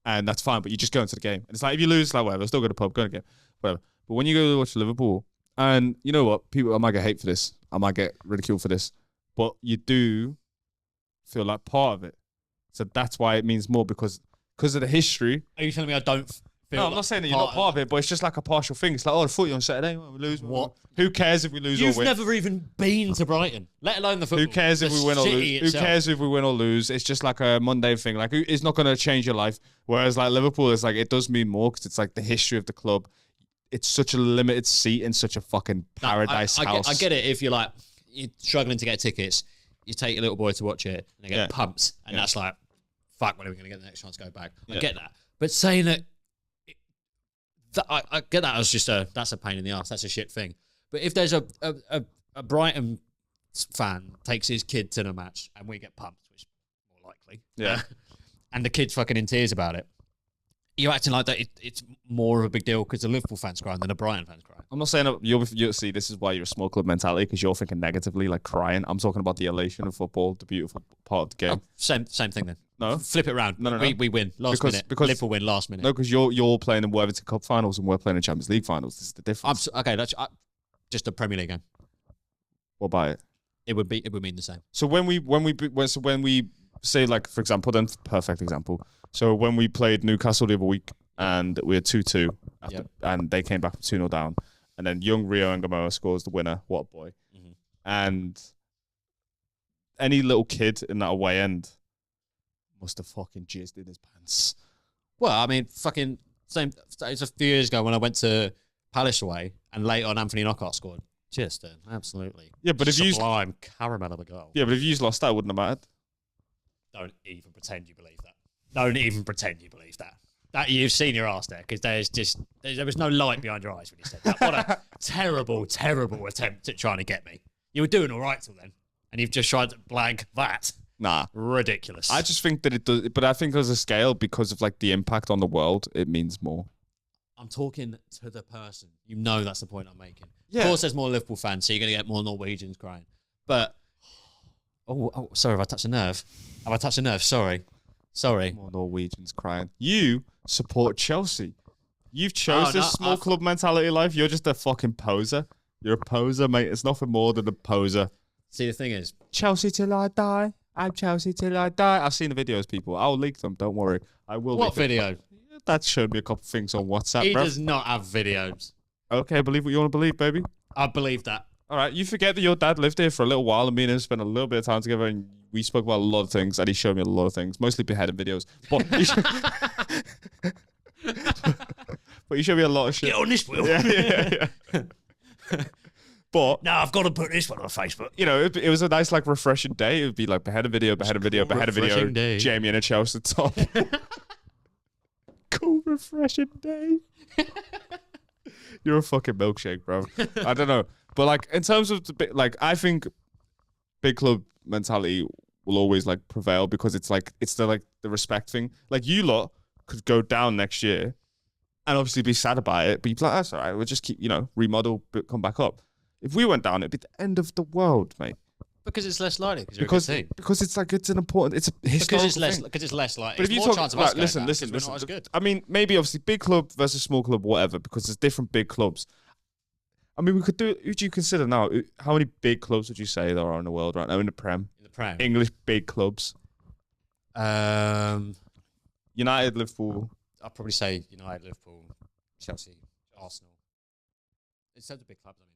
Speaker 3: and that's fine. But you just go into the game, and it's like if you lose, like whatever, still go to the pub, go to the game, whatever. But when you go to watch Liverpool, and you know what, people, I might get hate for this, I might get ridiculed for this, but you do feel like part of it. So that's why it means more because of the history.
Speaker 2: Are you telling me I don't feel?
Speaker 3: No, I'm not saying that you're not part of it, but it's just like a partial thing. It's like, oh, the footy on Saturday, well, we lose.
Speaker 2: What?
Speaker 3: Who cares if we lose
Speaker 2: You've
Speaker 3: or win?
Speaker 2: never even been to Brighton, let alone the football.
Speaker 3: Who cares if
Speaker 2: The
Speaker 3: we win or
Speaker 2: city
Speaker 3: lose? Who
Speaker 2: itself.
Speaker 3: cares if we win or lose? It's just like a mundane thing. Like, it's not going to change your life. Whereas, like, Liverpool, it's like, it does mean more because it's like the history of the club. It's such a limited seat in such a fucking paradise house.
Speaker 2: I get it. If you're struggling to get tickets, you take your little boy to watch it and they get pumped. And that's like, fuck, when are we going to get the next chance to go back? I get that. But saying that, I get that as just that's a pain in the ass. That's a shit thing. But if there's a Brighton fan takes his kid to the match and we get pumped, which is more likely.
Speaker 3: Yeah.
Speaker 2: And the kid's fucking in tears about it. You're acting like that it's more of a big deal because the Liverpool fans crying than the Brighton fans crying.
Speaker 3: I'm not saying that you'll see, this is why you're a small club mentality, because you're thinking negatively, like crying. I'm talking about the elation of football, the beautiful part of the game.
Speaker 2: Oh, same thing then.
Speaker 3: No?
Speaker 2: Flip it around.
Speaker 3: No.
Speaker 2: We win last minute.
Speaker 3: Because
Speaker 2: Liverpool win last minute.
Speaker 3: No, because you're playing in Worthington Cup finals and we're playing in Champions League finals. This is the difference.
Speaker 2: Okay, that's just a Premier League game.
Speaker 3: What about it?
Speaker 2: It would mean the same.
Speaker 3: So when we say, like, for example, then perfect example. So when we played Newcastle the other week and we had 2-2 and they came back from 2-0 down, and then young Rio Ngamoa scores the winner. What a boy.
Speaker 2: Mm-hmm. And
Speaker 3: any little kid in that away end must have fucking jizzed in his pants.
Speaker 2: Well, I mean, fucking same. It was a few years ago when I went to Palace away and late on Anthony Knockout scored. Just absolutely.
Speaker 3: Yeah, but if you
Speaker 2: sublime caramel of a goal.
Speaker 3: Yeah, but if you lost that, it wouldn't have mattered.
Speaker 2: Don't even pretend you believe that. Don't even pretend you believe that. that you've seen your ass there because there was no light behind your eyes when you said that. What a terrible, terrible attempt at trying to get me. You were doing all right till then, and you've just tried to blank that.
Speaker 3: Nah.
Speaker 2: Ridiculous.
Speaker 3: I just think that it does, but I think there's a scale because of like the impact on the world. It means more.
Speaker 2: I'm talking to the person. You know that's the point I'm making.
Speaker 3: Yeah.
Speaker 2: Of course, there's more Liverpool fans, so you're going to get more Norwegians crying. But, sorry, have I touched a nerve? Have I touched a nerve? Sorry.
Speaker 3: More Norwegians crying. You support Chelsea. You've chose this small club mentality life. You're just a fucking poser. You're a poser, mate. It's nothing more than a poser.
Speaker 2: See, the thing is,
Speaker 3: Chelsea till I die. I'm Chelsea till I die. I've seen the videos, people. I'll leak them. Don't worry. I will.
Speaker 2: What video?
Speaker 3: That showed me a couple of things on WhatsApp,
Speaker 2: He
Speaker 3: bro.
Speaker 2: does not have videos.
Speaker 3: Okay, believe what you want to believe, baby.
Speaker 2: I believe that.
Speaker 3: All right, you forget that your dad lived here for a little while, and me and him spent a little bit of time together, and we spoke about a lot of things, and he showed me a lot of things, mostly beheaded videos. But he showed me a lot of shit.
Speaker 2: Get on this, Will.
Speaker 3: Yeah. But
Speaker 2: No, I've got to put this one on Facebook.
Speaker 3: you know, it was a nice, like, refreshing day. It would be like beheaded video,
Speaker 2: refreshing day.
Speaker 3: Jamie in a Chelsea top. Cool, refreshing day. You're a fucking milkshake, bro. I don't know, but like in terms of I think big club mentality will always like prevail because it's the respect thing. Like you lot could go down next year and obviously be sad about it, but you'd be like, that's all right. We'll just keep remodel, but come back up. If we went down, it'd be the end of the world, mate.
Speaker 2: Because it's less likely.
Speaker 3: Because it's like it's an important, it's a historical thing.
Speaker 2: Because it's less likely.
Speaker 3: But if you
Speaker 2: more
Speaker 3: talk,
Speaker 2: chance of
Speaker 3: right,
Speaker 2: us going
Speaker 3: listen,
Speaker 2: down
Speaker 3: listen,
Speaker 2: because we're not as good.
Speaker 3: I mean, maybe obviously big club versus small club, whatever, because there's different big clubs. I mean, we could do. Who do you consider now? How many big clubs would you say there are in the world right now in the Prem?
Speaker 2: In the Prem,
Speaker 3: English big clubs. United, Liverpool.
Speaker 2: I'll probably say United, Liverpool, Chelsea, Arsenal. In terms of big clubs, I mean,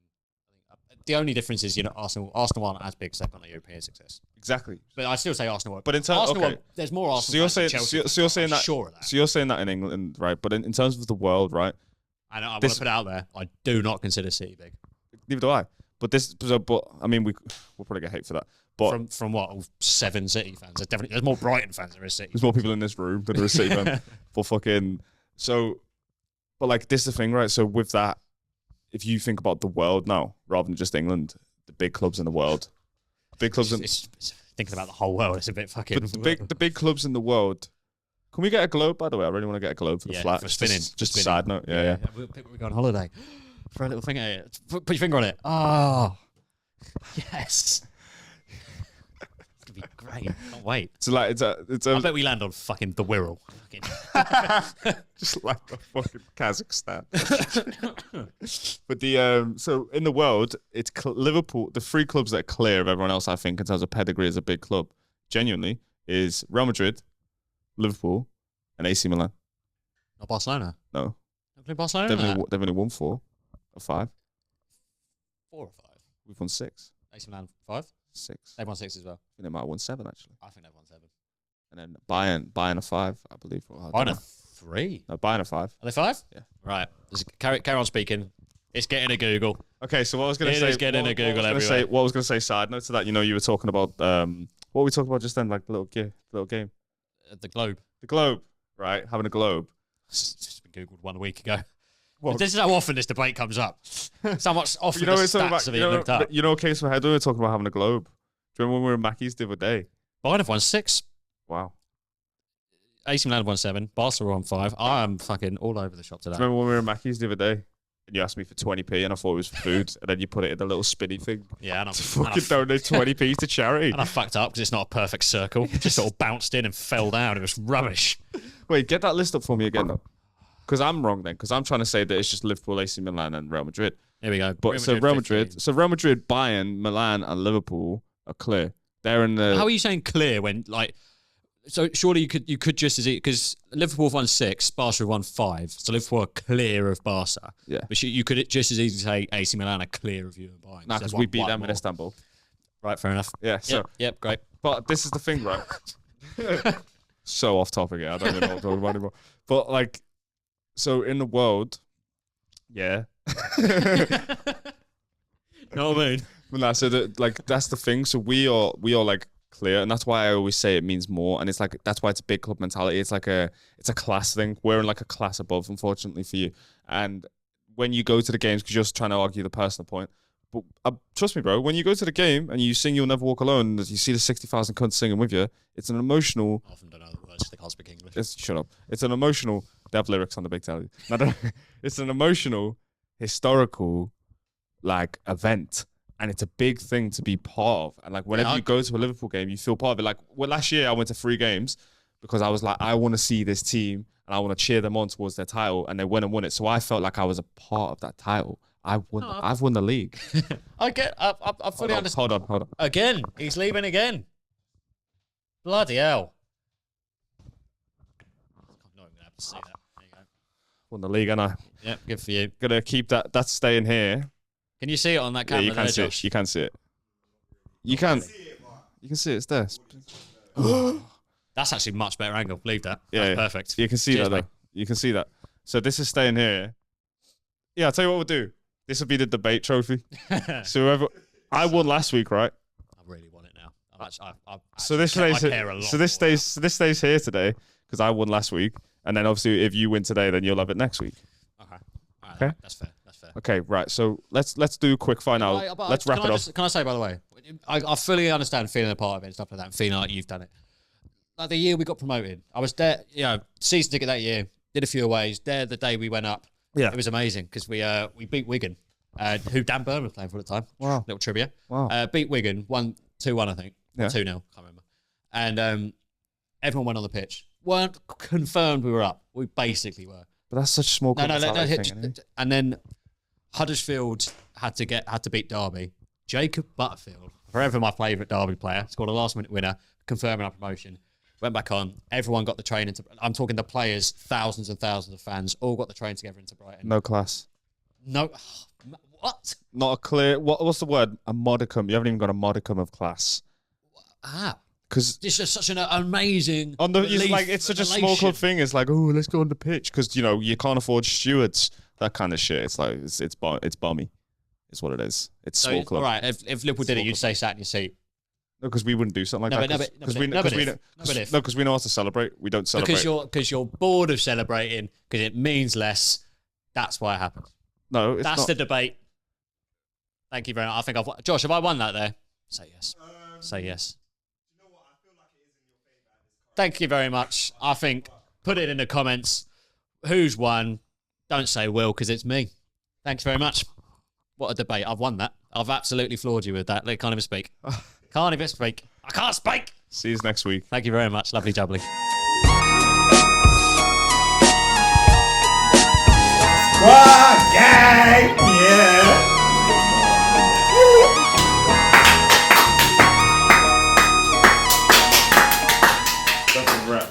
Speaker 2: I think the only difference is Arsenal aren't as big because they've got no European success.
Speaker 3: Exactly.
Speaker 2: But I still say Arsenal.
Speaker 3: But in terms, okay.
Speaker 2: There's more Arsenal.
Speaker 3: So you're
Speaker 2: fans than
Speaker 3: saying,
Speaker 2: Chelsea
Speaker 3: so you're saying
Speaker 2: I'm
Speaker 3: that.
Speaker 2: sure of that.
Speaker 3: So you're saying that in England, right? But in terms of the world, right?
Speaker 2: I know. I want to put it out there. I do not consider City big.
Speaker 3: Neither do I. But I mean, we'll probably get hate for that. But
Speaker 2: From what 7 City fans? There's more Brighton fans than there is City.
Speaker 3: there's more people in this room than there is City fans. For fucking but like this is the thing, right? So with that, if you think about the world now, rather than just England, the big clubs in the world,
Speaker 2: It's thinking about the whole world. It's a bit fucking.
Speaker 3: But the big clubs in the world. Can we get a globe, by the way? I really want to get a globe for the flat.
Speaker 2: For spinning.
Speaker 3: Just a side note. Yeah.
Speaker 2: We'll go on holiday. Throw a little finger at it. Put your finger on it. Oh, yes. It's going to be great. Can't wait.
Speaker 3: So like
Speaker 2: I bet we land on fucking the Wirral.
Speaker 3: just like a fucking Kazakhstan. But the so in the world, it's Liverpool. The 3 clubs that are clear of everyone else, I think, in terms of pedigree as a big club, genuinely, is Real Madrid, Liverpool, and AC Milan.
Speaker 2: Not Barcelona.
Speaker 3: No,
Speaker 2: Not Barcelona.
Speaker 3: they've only won 4 or 5.
Speaker 2: 4 or 5.
Speaker 3: We've won 6.
Speaker 2: AC Milan 5.
Speaker 3: 6.
Speaker 2: They've won 6 as well.
Speaker 3: I think they might have won 7 actually.
Speaker 2: I think they've won 7.
Speaker 3: And then Bayern a 5, I believe.
Speaker 2: Bayern a 3.
Speaker 3: No, Bayern a 5.
Speaker 2: Are they 5?
Speaker 3: Yeah.
Speaker 2: Right. Carry on speaking. It's getting a Google.
Speaker 3: Okay, so what I was going to
Speaker 2: It
Speaker 3: say,
Speaker 2: is getting a Google everywhere.
Speaker 3: What I was going to say, side note to that, you were talking about what were we talking about just then, like the little game,
Speaker 2: The Globe.
Speaker 3: the globe, right? Having a globe.
Speaker 2: It's just been Googled 1 week ago.
Speaker 3: Well,
Speaker 2: This is how often this debate comes up. So much often
Speaker 3: you know,
Speaker 2: the
Speaker 3: it's something
Speaker 2: stats
Speaker 3: about,
Speaker 2: are being looked up.
Speaker 3: case for head, we were talking about having a globe. Do you remember when we were in Mackey's the other day?
Speaker 2: Bayern have won 6.
Speaker 3: Wow.
Speaker 2: AC Milan have won 7. Barcelona won 5. I am fucking all over the shop today.
Speaker 3: Do you remember when we were in Mackey's the other day? And you asked me for 20p and I thought it was for food. And then you put it in the little spinny thing.
Speaker 2: Yeah, and
Speaker 3: To fucking donate 20p to charity.
Speaker 2: and I fucked up because it's not a perfect circle. It just sort of bounced in and fell down. It was rubbish.
Speaker 3: Wait, get that list up for me again though. Because I'm wrong then. Because I'm trying to say that it's just Liverpool, AC Milan and Real Madrid.
Speaker 2: Here we go.
Speaker 3: But Real Madrid, Bayern, Milan, and Liverpool are clear. They're in the.
Speaker 2: How are you saying clear when like? So surely you could just as because Liverpool have won 6, Barca have won 5, so Liverpool are clear of Barca.
Speaker 3: Yeah.
Speaker 2: But you could just as easily say AC Milan are clear of you and Bayern.
Speaker 3: Nah, because we beat them in Istanbul.
Speaker 2: Right, fair enough.
Speaker 3: Yeah. So,
Speaker 2: Yep, great.
Speaker 3: but this is the thing, right? So off topic here. I don't even know what I'm talking about anymore. But like, so in the world, yeah.
Speaker 2: Know what I mean?
Speaker 3: Well, nah, so that's the thing. So we are like clear, and that's why I always say it means more. And it's like that's why it's a big club mentality. It's a class thing. We're in like a class above, unfortunately for you. And when you go to the games, because you're just trying to argue the personal point, but trust me, bro, when you go to the game and you sing "You'll Never Walk Alone," and you see the 60,000 cunts singing with you, it's an emotional.
Speaker 2: I often don't know the words. They can't speak English.
Speaker 3: Shut up. It's an emotional. They have lyrics on the big telly. No. It's an emotional, historical, like event. And it's a big thing to be part of. And like whenever you go to a Liverpool game, you feel part of it. Like last year I went to 3 games because I was like, I want to see this team and I want to cheer them on towards their title, and they went and won it. So I felt like I was a part of that title. I've won the league.
Speaker 2: I fully understand.
Speaker 3: Hold on.
Speaker 2: Again, he's leaving again. Bloody hell. I'm not even going to have to say that. There you go.
Speaker 3: Won the league, and I.
Speaker 2: Yep, good for you.
Speaker 3: Gonna keep that. That's staying here.
Speaker 2: Can you see it on that camera?
Speaker 3: Yeah, you can see
Speaker 2: Josh?
Speaker 3: it. You can see it. You can see it. It's there.
Speaker 2: That's actually much better angle. Leave that.
Speaker 3: Yeah,
Speaker 2: That's perfect.
Speaker 3: You can see
Speaker 2: Cheers,
Speaker 3: that,
Speaker 2: mate.
Speaker 3: though. You can see that. So this is staying here. Yeah, I'll tell you what we'll do. This will be the debate trophy. So whoever I won last week, right?
Speaker 2: I really want it now.
Speaker 3: So this stays here today because I won last week, and then obviously if you win today, then you'll have it next week.
Speaker 2: Okay. That's fair.
Speaker 3: Okay, right. So let's do a quick final. Let's wrap it up.
Speaker 2: Can I say, by the way, I fully understand feeling a part of it and stuff like that, and feeling like you've done it. Like the year we got promoted, I was there. Season ticket that year. Did a few aways. There the day we went up.
Speaker 3: Yeah,
Speaker 2: it was amazing because we beat Wigan, who Dan Burn was playing for at the time.
Speaker 3: Wow,
Speaker 2: little trivia.
Speaker 3: Wow,
Speaker 2: beat Wigan 2-1, I think.
Speaker 3: Yeah,
Speaker 2: 2-0. Can't remember. And everyone went on the pitch. Weren't confirmed we were up. We basically were.
Speaker 3: But that's such a small.
Speaker 2: And then Huddersfield had to beat Derby. Jacob Butterfield, forever my favourite Derby player, scored a last-minute winner, confirming our promotion. Went back on. Everyone got the train into. I'm talking the players, thousands and thousands of fans, all got the train together into Brighton.
Speaker 3: No class.
Speaker 2: No, what?
Speaker 3: Not a clear. What's the word? A modicum. You haven't even got a modicum of class.
Speaker 2: Ah.
Speaker 3: Because
Speaker 2: it's just such an amazing.
Speaker 3: It's such a small club thing. It's like, oh, let's go on the pitch because you can't afford stewards. That kind of shit. It's like it's bummy. It's what it is. It's small club.
Speaker 2: All right. If Liverpool did it, you'd stay sat in your seat.
Speaker 3: No, because we wouldn't do something like that. Because we know how to celebrate. We don't celebrate.
Speaker 2: Because you're bored of celebrating because it means less. That's why it happens.
Speaker 3: No, it's
Speaker 2: that's
Speaker 3: not.
Speaker 2: The debate. Thank you very much. I think Josh, have I won that there? Say yes. Say yes.
Speaker 4: You know what? I feel like it is in your favour.
Speaker 2: Thank you very much. I think put it in the comments. Who's won? Don't say Will because it's me. Thanks very much. What a debate. I've won that. I've absolutely floored you with that. Can't even speak. Can't even speak. I can't speak.
Speaker 3: See you next week.
Speaker 2: Thank you very much. Lovely jubbly.